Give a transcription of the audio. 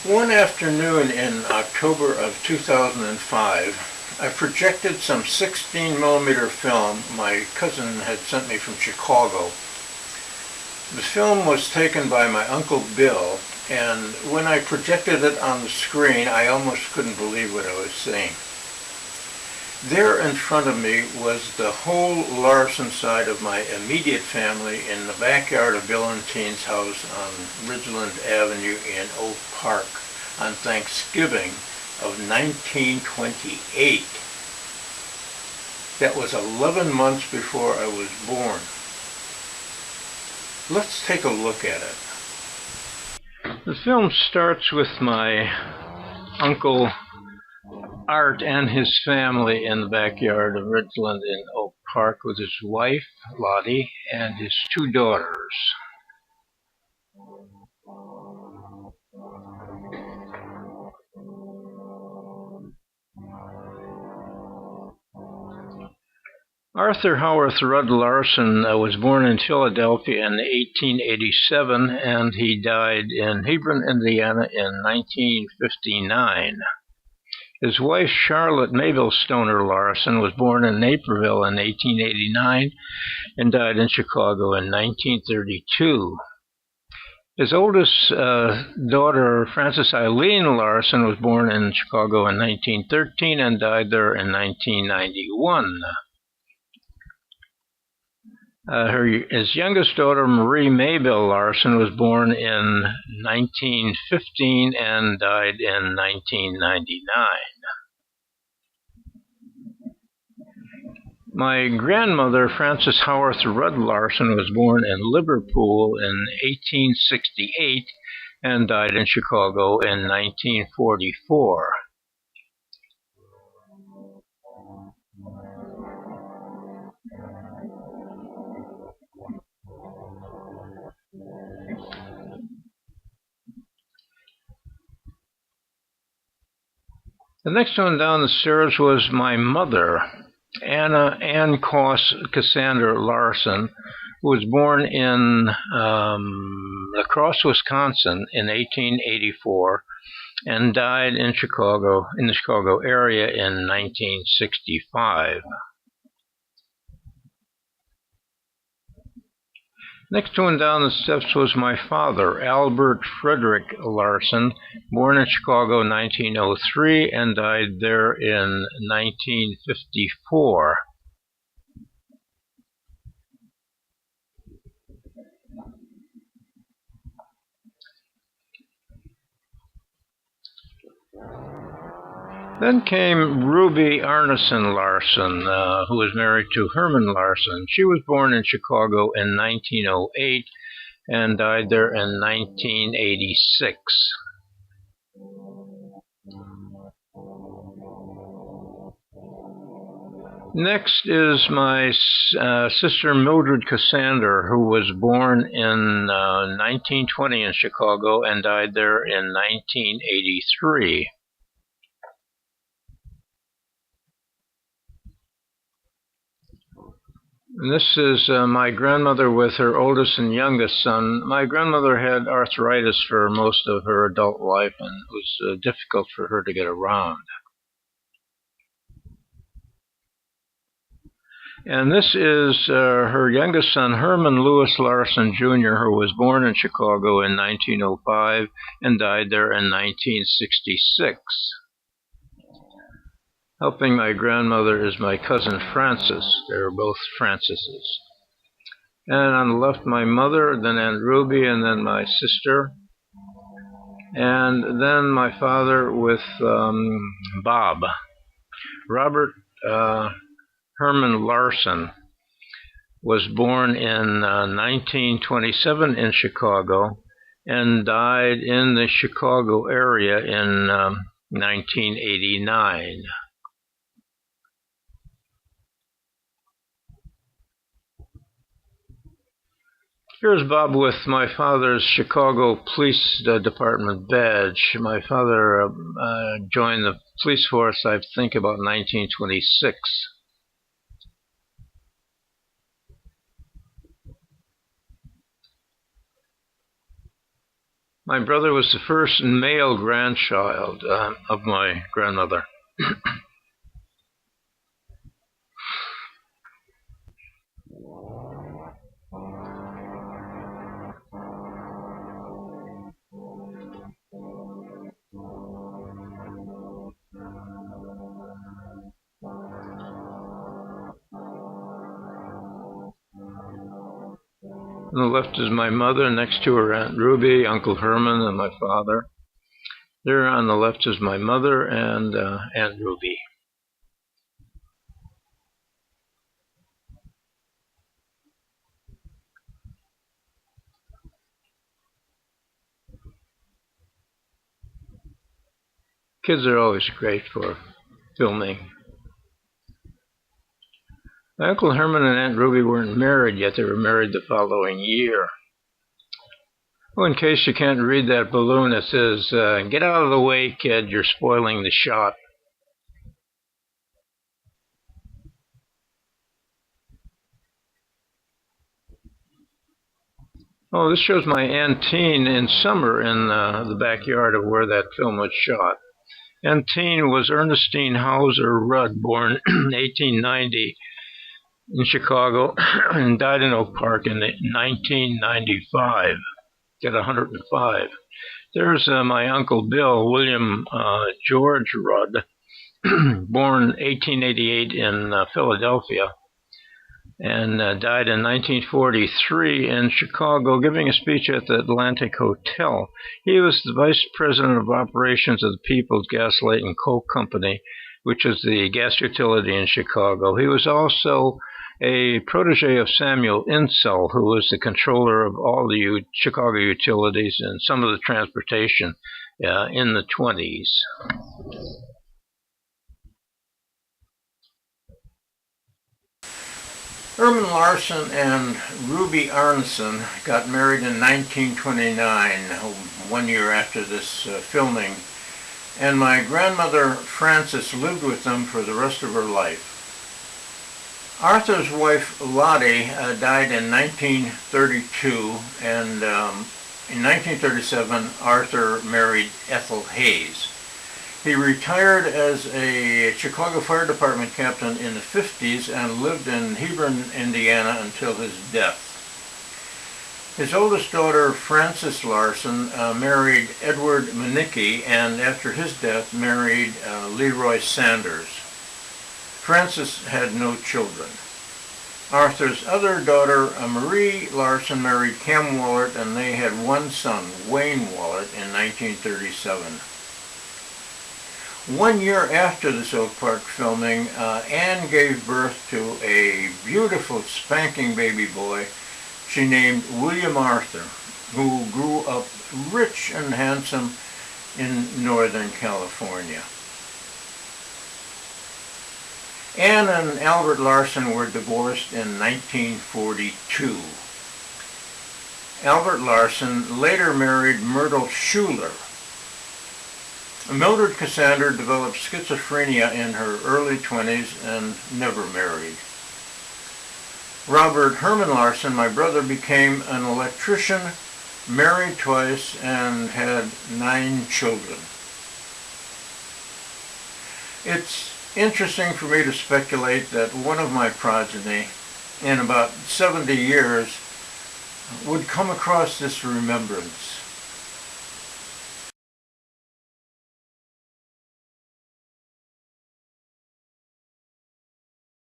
One afternoon in October of 2005, I projected some 16mm film my cousin had sent me from Chicago. The film was taken by my Uncle Bill, and when I projected it on the screen, I almost couldn't believe what I was seeing. There in front of me was the whole Larson side of my immediate family in the backyard of Bill and Teen's house on Ridgeland Avenue in Oak Park on Thanksgiving of 1928. That was 11 months before I was born. Let's take a look at it. The film starts with my Uncle Art and his family in the backyard of Ridgeland in Oak Park with his wife, Lottie, and his two daughters. Arthur Howarth Rudd Larson was born in Philadelphia in 1887, and he died in Hebron, Indiana in 1959. His wife, Charlotte Mabel Stoner Larson, was born in Naperville in 1889 and died in Chicago in 1932. His oldest daughter, Frances Eileen Larson, was born in Chicago in 1913 and died there in 1991. His youngest daughter, Marie Maybelle Larson, was born in 1915 and died in 1999. My grandmother, Frances Howarth Rudd Larson, was born in Liverpool in 1868 and died in Chicago in 1944. The next one down the stairs was my mother, Ann Cassandra Larson, who was born in La Crosse, Wisconsin in 1884 and died in the Chicago area in 1965. Next one down the steps was my father, Albert Frederick Larson, born in Chicago in 1903 and died there in 1954. Then came Ruby Arneson Larson, who was married to Herman Larson. She was born in Chicago in 1908 and died there in 1986. Next is my sister Mildred Cassandra, who was born in 1920 in Chicago and died there in 1983. And this is my grandmother with her oldest and youngest son. My grandmother had arthritis for most of her adult life, and it was difficult for her to get around. And this is her youngest son, Herman Lewis Larson, Jr., who was born in Chicago in 1905 and died there in 1966. Helping my grandmother is my cousin Frances. They're both Franceses. And on the left, my mother, then Aunt Ruby, and then my sister. And then my father with Bob. Robert Herman Larson was born in 1927 in Chicago and died in the Chicago area in 1989. Here's Bob with my father's Chicago Police Department badge. My father joined the police force, I think, about 1926. My brother was the first male grandchild of my grandmother. On the left is my mother, next to her Aunt Ruby, Uncle Herman, and my father. There on the left is my mother and Aunt Ruby. Kids are always great for filming. My Uncle Herman and Aunt Ruby weren't married yet. They were married the following year. Oh, in case you can't read that balloon, it says, "Get out of the way, kid, you're spoiling the shot." Oh, this shows my Antine in summer in the backyard of where that film was shot. Antine was Ernestine Hauser Rudd, born 1890 in Chicago and died in Oak Park in 1995. At 105. There's my Uncle Bill, William George Rudd, born 1888 in Philadelphia, and died in 1943 in Chicago, giving a speech at the Atlantic Hotel. He was the vice president of operations of the People's Gas Light and Coke Company, which is the gas utility in Chicago. He was also a protege of Samuel Insull, who was the controller of all the Chicago utilities and some of the transportation in the 20s. Herman Larson and Ruby Arneson got married in 1929, 1 year after this filming, and my grandmother Frances lived with them for the rest of her life. Arthur's wife Lottie died in 1932, and in 1937 Arthur married Ethel Hayes. He retired as a Chicago Fire Department captain in the 50s and lived in Hebron, Indiana until his death. His oldest daughter, Frances Larson, married Edward Manicki, and after his death married Leroy Sanders. Frances had no children. Arthur's other daughter, Marie Larson, married Cam Wallert, and they had one son, Wayne Wallert, in 1937. 1 year after this Oak Park filming, Anne gave birth to a beautiful, spanking baby boy she named William Arthur, who grew up rich and handsome in Northern California. Anne and Albert Larson were divorced in 1942. Albert Larson later married Myrtle Schuler. Mildred Cassander developed schizophrenia in her early 20s and never married. Robert Herman Larson, my brother, became an electrician, married twice, and had 9 children. It's interesting for me to speculate that one of my progeny, in about 70 years, would come across this remembrance.